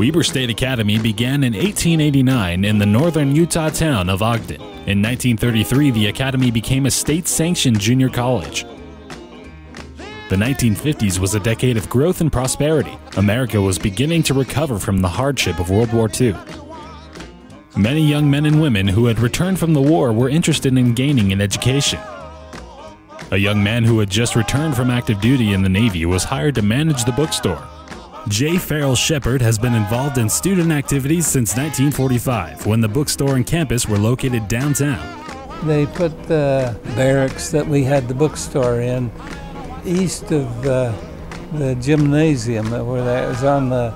Weber State Academy began in 1889 in the northern Utah town of Ogden. In 1933, the academy became a state-sanctioned junior college. The 1950s was a decade of growth and prosperity. America was beginning to recover from the hardship of World War II. Many young men and women who had returned from the war were interested in gaining an education. A young man who had just returned from active duty in the Navy was hired to manage the bookstore. J. Farrell Shepard has been involved in student activities since 1945, when the bookstore and campus were located downtown. They put the barracks that we had the bookstore in east of the gymnasium, where that was on the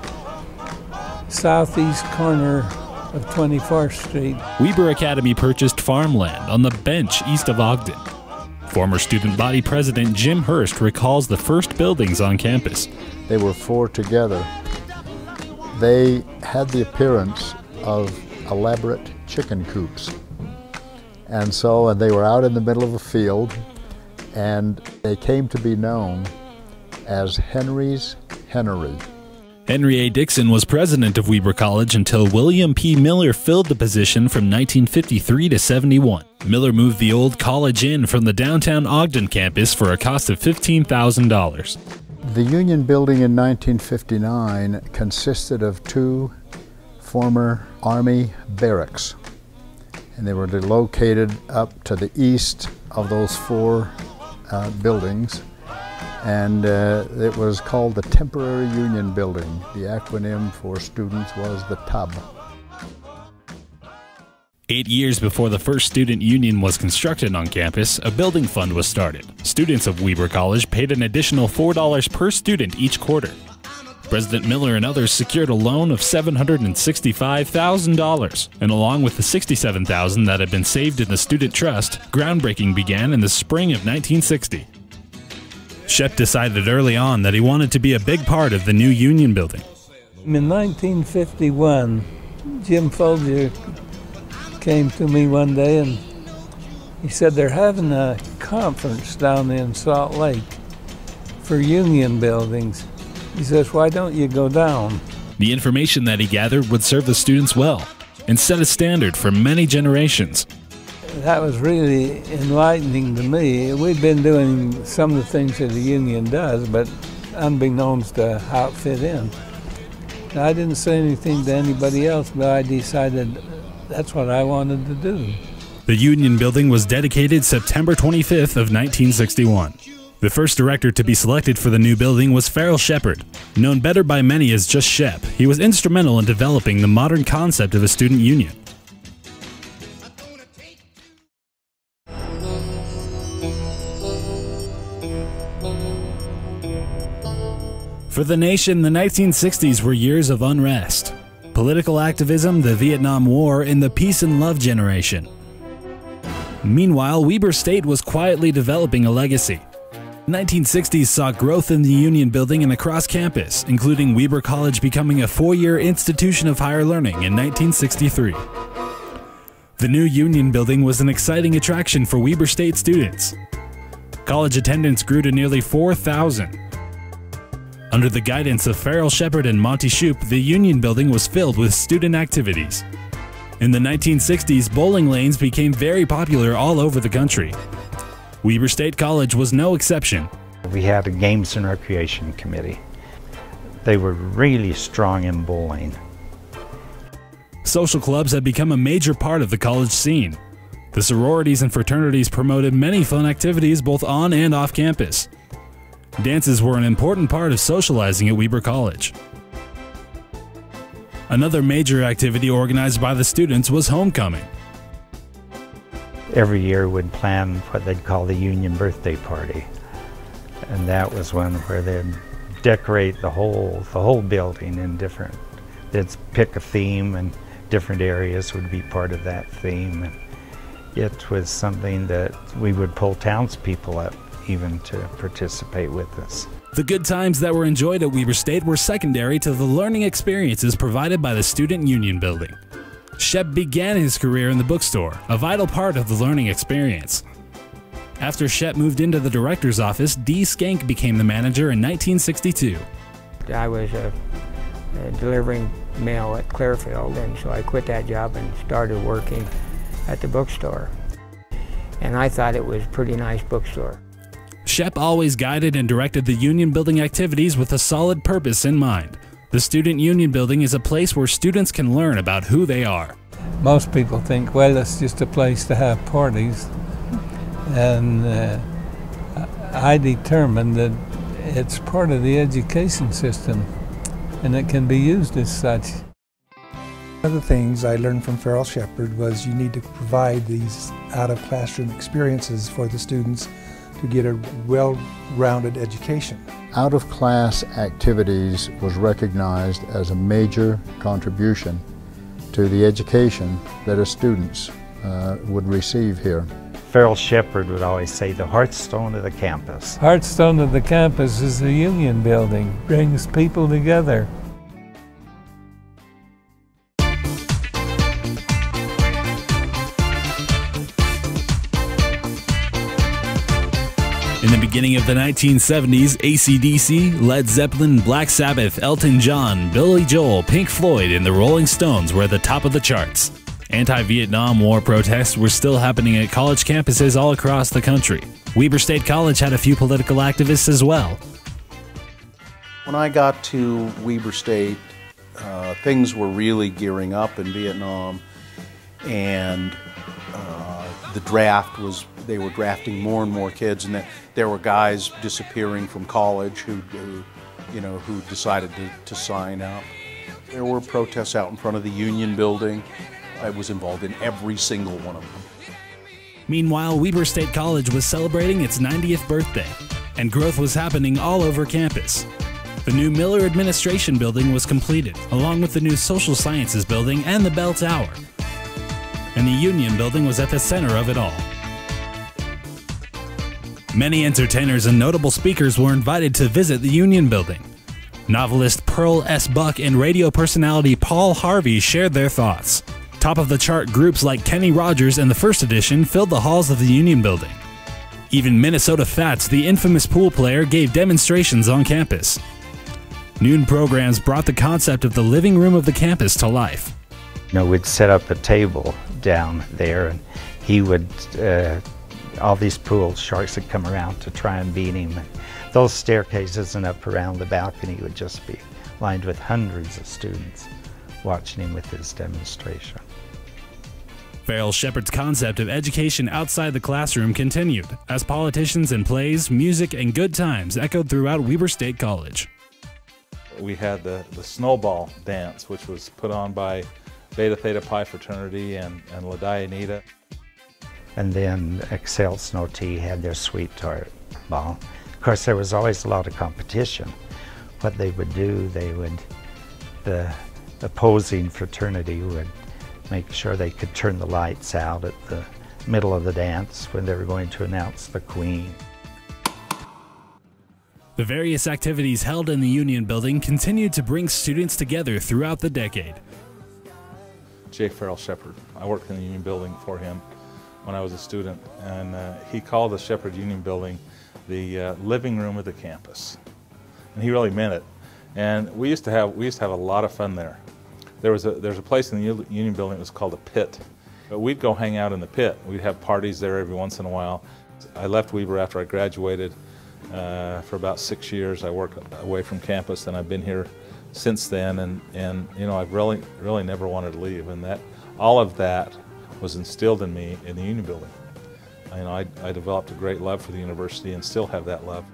southeast corner of 24th Street. Weber Academy purchased farmland on the bench east of Ogden. Former student body president Jim Hurst recalls the first buildings on campus. They were four together. They had the appearance of elaborate chicken coops. And they were out in the middle of a field, and they came to be known as Henry's Hennery. Henry A. Dixon was president of Weber College until William P. Miller filled the position from 1953 to 71. Miller moved the old College Inn from the downtown Ogden campus for a cost of $15,000. The Union Building in 1959 consisted of two former Army barracks, and they were located up to the east of those four buildings, and it was called the Temporary Union Building. The acronym for students was the TUB. 8 years before the first student union was constructed on campus, a building fund was started. Students of Weber College paid an additional $4 per student each quarter. President Miller and others secured a loan of $765,000, and along with the $67,000 that had been saved in the student trust, groundbreaking began in the spring of 1960. Shep decided early on that he wanted to be a big part of the new union building. In 1951, Jim Folger came to me one day and he said they're having a conference down in Salt Lake for union buildings. He says, why don't you go down? The information that he gathered would serve the students well and set a standard for many generations. That was really enlightening to me. We'd been doing some of the things that the union does, but unbeknownst to how it fit in. I didn't say anything to anybody else, but I decided that's what I wanted to do. The Union Building was dedicated September 25th of 1961. The first director to be selected for the new building was Farrell Shepard. Known better by many as just Shep, he was instrumental in developing the modern concept of a student union. For the nation, the 1960s were years of unrest, political activism, the Vietnam War, and the peace and love generation. Meanwhile, Weber State was quietly developing a legacy. The 1960s saw growth in the Union Building and across campus, including Weber College becoming a four-year institution of higher learning in 1963. The new Union Building was an exciting attraction for Weber State students. College attendance grew to nearly 4,000. Under the guidance of Farrell Shepard and Monty Shoup, the Union Building was filled with student activities. In the 1960s, bowling lanes became very popular all over the country. Weber State College was no exception. We had a Games and Recreation Committee. They were really strong in bowling. Social clubs had become a major part of the college scene. The sororities and fraternities promoted many fun activities both on and off campus. Dances were an important part of socializing at Weber College. Another major activity organized by the students was homecoming. Every year we'd plan what they'd call the Union Birthday Party. And that was one where they'd decorate the whole building in different, they'd pick a theme and different areas would be part of that theme. And it was something that we would pull townspeople up even to participate with us. The good times that were enjoyed at Weber State were secondary to the learning experiences provided by the Student Union Building. Shep began his career in the bookstore, a vital part of the learning experience. After Shep moved into the director's office, Dee Skank became the manager in 1962. I was delivering mill at Clearfield, and so I quit that job and started working at the bookstore. And I thought it was a pretty nice bookstore. Shep always guided and directed the union building activities with a solid purpose in mind. The Student Union Building is a place where students can learn about who they are. Most people think, well, it's just a place to have parties, and I determined that it's part of the education system, and it can be used as such. One of the things I learned from Farrell Shepherd was you need to provide these out-of-classroom experiences for the students to get a well-rounded education. Out-of-class activities was recognized as a major contribution to the education that our students would receive here. Farrell Shepherd would always say the heartstone of the campus. Heartstone of the campus is the Union Building, brings people together. In the beginning of the 1970s, AC/DC, Led Zeppelin, Black Sabbath, Elton John, Billy Joel, Pink Floyd, and the Rolling Stones were at the top of the charts. Anti-Vietnam War protests were still happening at college campuses all across the country. Weber State College had a few political activists as well. When I got to Weber State, things were really gearing up in Vietnam, and the draft was, they were drafting more and more kids, and there were guys disappearing from college who decided to sign up. There were protests out in front of the Union Building. I was involved in every single one of them. Meanwhile, Weber State College was celebrating its 90th birthday, and growth was happening all over campus. The new Miller Administration Building was completed, along with the new Social Sciences Building and the Bell Tower. And the Union Building was at the center of it all. Many entertainers and notable speakers were invited to visit the Union Building. Novelist Pearl S. Buck and radio personality Paul Harvey shared their thoughts. Top-of-the-chart groups like Kenny Rogers and the First Edition filled the halls of the Union Building. Even Minnesota Fats, the infamous pool player, gave demonstrations on campus. Noon programs brought the concept of the living room of the campus to life. We'd set up a table down there, and he would, all these pool sharks would come around to try and beat him. And those staircases and up around the balcony would just be lined with hundreds of students watching him with his demonstration. Farrell Shepherd's concept of education outside the classroom continued, as politicians and plays, music, and good times echoed throughout Weber State College. We had the snowball dance, which was put on by Beta Theta Pi fraternity and Ladai Anita. And then Excel Snow Tea had their sweet tart ball. Of course, there was always a lot of competition. What they would do, the opposing fraternity would make sure they could turn the lights out at the middle of the dance when they were going to announce the Queen. The various activities held in the Union Building continued to bring students together throughout the decade. J. Farrell Shepherd. I worked in the Union Building for him when I was a student, and he called the Shepherd Union Building the living room of the campus, and he really meant it. And we used to have a lot of fun there. There's a place in the Union Building that was called a pit. But we'd go hang out in the pit. We'd have parties there every once in a while. I left Weber after I graduated. For about 6 years I worked away from campus, and I've been here since then, and you know, I've really never wanted to leave, and all of that was instilled in me in the Union Building. You know, I developed a great love for the university and still have that love.